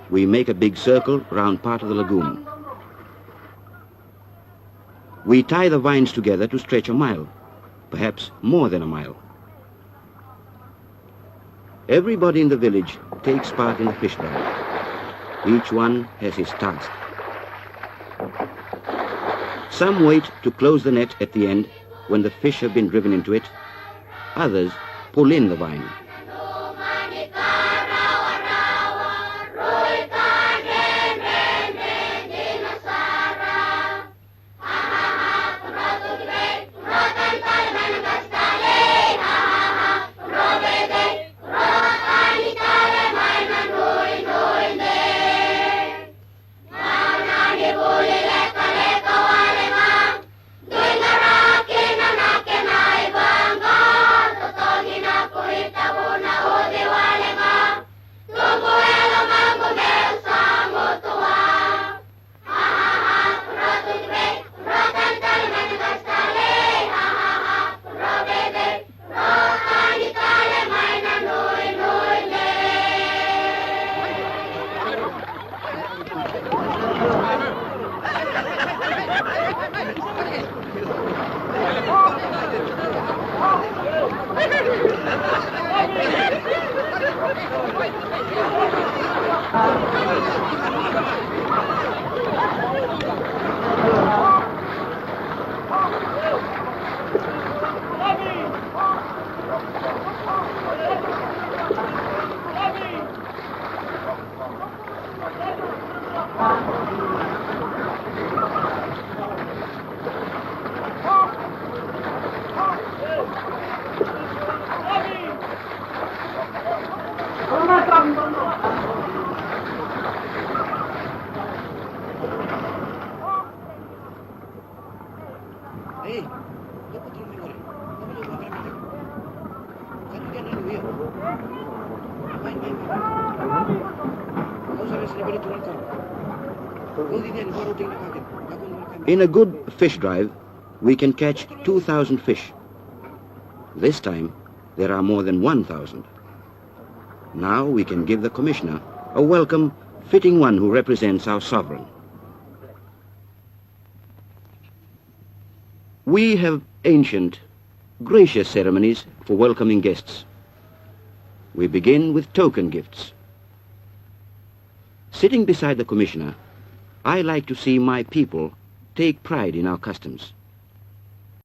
We make a big circle round part of the lagoon. We tie the vines together to stretch a mile, perhaps more than a mile. Everybody in the village takes part in the fish drive. Each one has his task. Some wait to close the net at the end when the fish have been driven into it. Others pull in the vine. In a good fish drive, we can catch 2,000 fish. This time, there are more than 1,000. Now we can give the commissioner a welcome fitting one who represents our sovereign. We have ancient, gracious ceremonies for welcoming guests. We begin with token gifts. Sitting beside the commissioner, I like to see my people take pride in our customs.